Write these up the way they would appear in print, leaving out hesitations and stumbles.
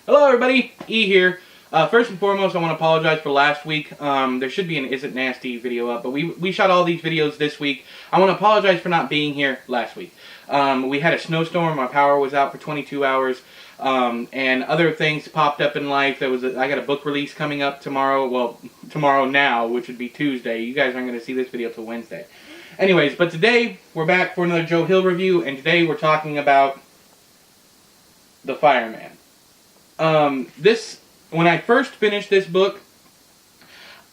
Hello everybody, E here. First and foremost, I want to apologize for last week. There should be an Is It Nasty video up, but we shot all these videos this week. I want to apologize for not being here last week. We had a snowstorm, our power was out for 22 hours, and other things popped up in life. I got a book release coming up tomorrow, well, tomorrow now, which would be Tuesday. You guys aren't going to see this video till Wednesday. Anyways, but today, we're back for another Joe Hill review, and today we're talking about The Fireman. When I first finished this book,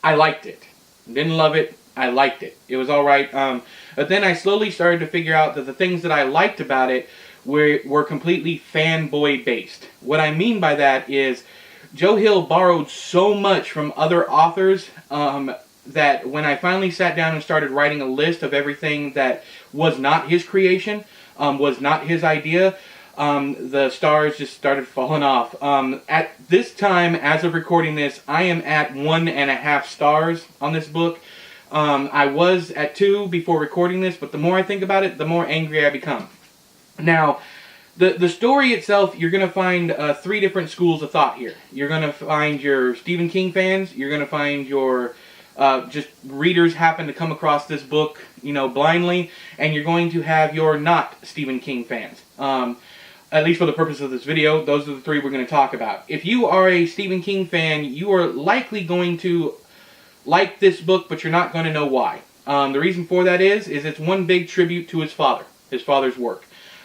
I liked it. Didn't love it, I liked it. It was alright, but then I slowly started to figure out that the things that I liked about it were completely fanboy based. What I mean by that is, Joe Hill borrowed so much from other authors, that when I finally sat down and started writing a list of everything that was not his creation, was not his idea, the stars just started falling off. At this time, as of recording this, I am at 1.5 stars on this book. I was at 2 before recording this, but the more I think about it, the more angry I become. Now, the story itself, you're going to find 3 different schools of thought here. You're going to find your Stephen King fans, you're going to find your just readers happen to come across this book, blindly, and you're going to have your not Stephen King fans. At least for the purpose of this video, those are the 3 we're going to talk about. If you are a Stephen King fan, you are likely going to like this book, but you're not going to know why. The reason for that is it's one big tribute to his father's work.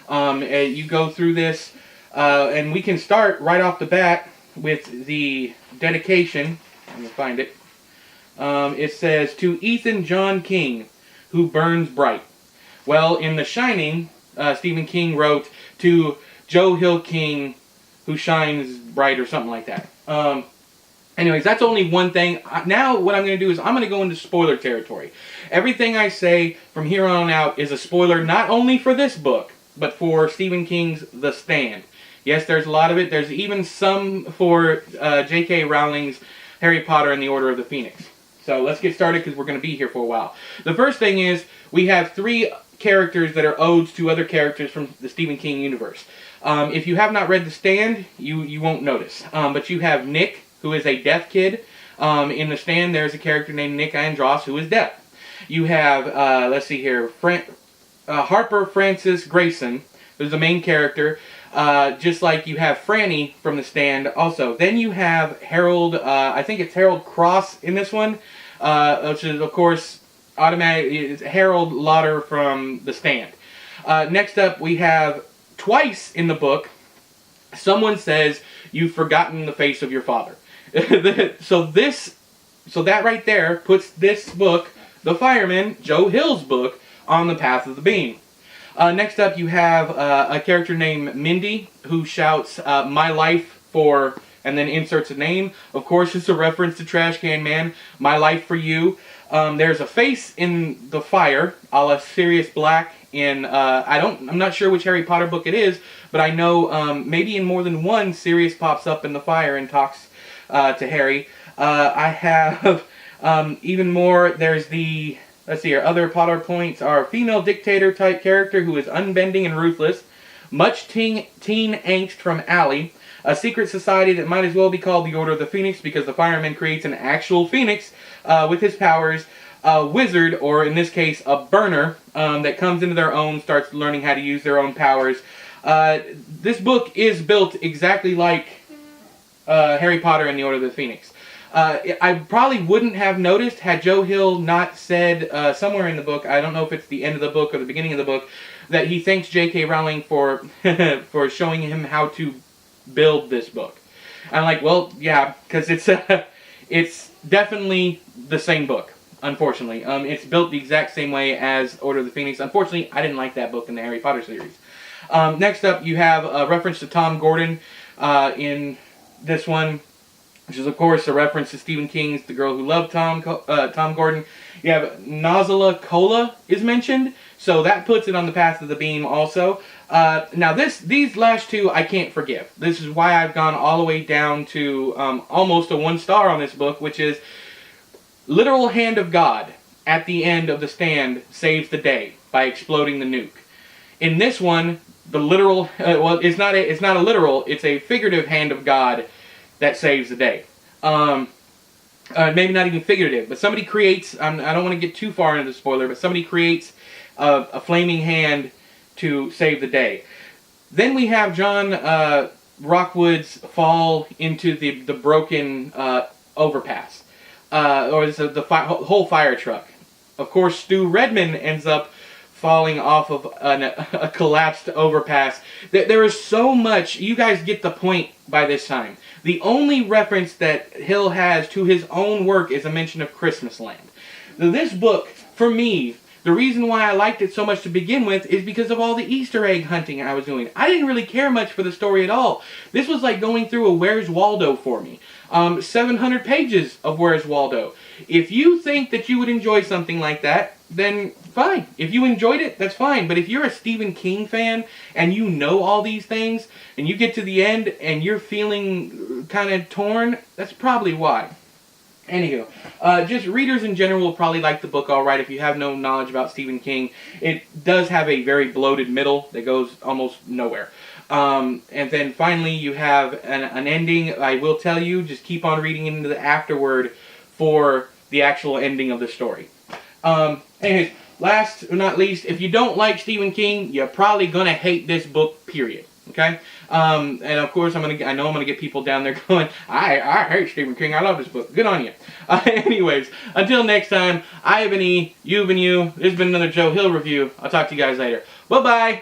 You go through this, and we can start right off the bat with the dedication. I'm going to find it. It says, "To Ethan John King, who burns bright." Well, in The Shining, Stephen King wrote, "To Joe Hill King, who shines bright," or something like that. Anyways, that's only one thing. Now what I'm going to do is I'm going to go into spoiler territory. Everything I say from here on out is a spoiler, not only for this book, but for Stephen King's The Stand. Yes, there's a lot of it. There's even some for J.K. Rowling's Harry Potter and the Order of the Phoenix. So let's get started because we're going to be here for a while. The first thing is we have 3 characters that are odes to other characters from the Stephen King universe. If you have not read The Stand, you won't notice. But you have Nick, who is a deaf kid. In The Stand, there's a character named Nick Andros, who is deaf. You have, let's see here, Harper Francis Grayson, who's the main character. Just like you have Franny from The Stand also. Then you have Harold, I think it's Harold Cross in this one, which is, of course, it's Harold Lauder from The Stand. Next up, we have, twice in the book, someone says, "You've forgotten the face of your father." So that right there puts this book, The Fireman, Joe Hill's book, on the path of the beam. Next up, you have a character named Mindy, who shouts, "My life for," and then inserts a name. Of course, it's a reference to Trash Can Man, "My life for you." There's a face in the fire, a la Sirius Black in, I'm not sure which Harry Potter book it is, but I know maybe in more than one, Sirius pops up in the fire and talks to Harry. I have even more. There's the, let's see here, other Potter points are female dictator type character who is unbending and ruthless, much teen angst from Allie, a secret society that might as well be called the Order of the Phoenix because the fireman creates an actual phoenix with his powers, a wizard, or in this case a burner, that comes into their own, starts learning how to use their own powers. This book is built exactly like Harry Potter and the Order of the Phoenix. I probably wouldn't have noticed had Joe Hill not said somewhere in the book, I don't know if it's the end of the book or the beginning of the book, that he thanks J.K. Rowling for for showing him how to build this book. I'm like, well, yeah, because it's definitely the same book, unfortunately. It's built the exact same way as Order of the Phoenix. Unfortunately, I didn't like that book in the Harry Potter series. Next up, you have a reference to Tom Gordon in this one, which is, of course, a reference to Stephen King's The Girl Who Loved Tom Gordon. You have Nazala Cola is mentioned, so that puts it on the path of the beam also. Now, these last 2 I can't forgive. This is why I've gone all the way down to almost a 1 star on this book, which is literal hand of God at the end of The Stand saves the day by exploding the nuke. In this one, the literal, well, it's not a literal, it's a figurative hand of God that saves the day. Maybe not even figurative, but somebody creates, I don't want to get too far into the spoiler, but somebody creates a flaming hand to save the day. Then we have John Rockwood's fall into the broken overpass, or the whole fire truck. Of course, Stu Redman ends up falling off of a collapsed overpass. There is so much. You guys get the point by this time. The only reference that Hill has to his own work is a mention of Christmas Land. Now, this book, for me, the reason why I liked it so much to begin with is because of all the Easter egg hunting I was doing. I didn't really care much for the story at all. This was like going through a Where's Waldo for me. 700 pages of Where's Waldo. If you think that you would enjoy something like that, then fine. If you enjoyed it, that's fine. But if you're a Stephen King fan and you know all these things and you get to the end and you're feeling kind of torn, that's probably why. Anywho, just readers in general will probably like the book alright if you have no knowledge about Stephen King. It does have a very bloated middle that goes almost nowhere. And then finally you have an ending. I will tell you, just keep on reading into the afterword for the actual ending of the story. Anyways, last but not least, if you don't like Stephen King, you're probably going to hate this book, period. Okay? And of course, I know I'm gonna get people down there going, I hate Stephen King, I love this book. Good on you. Anyways, until next time, I have been E, you've been you. This has been another Joe Hill review. I'll talk to you guys later. Bye-bye.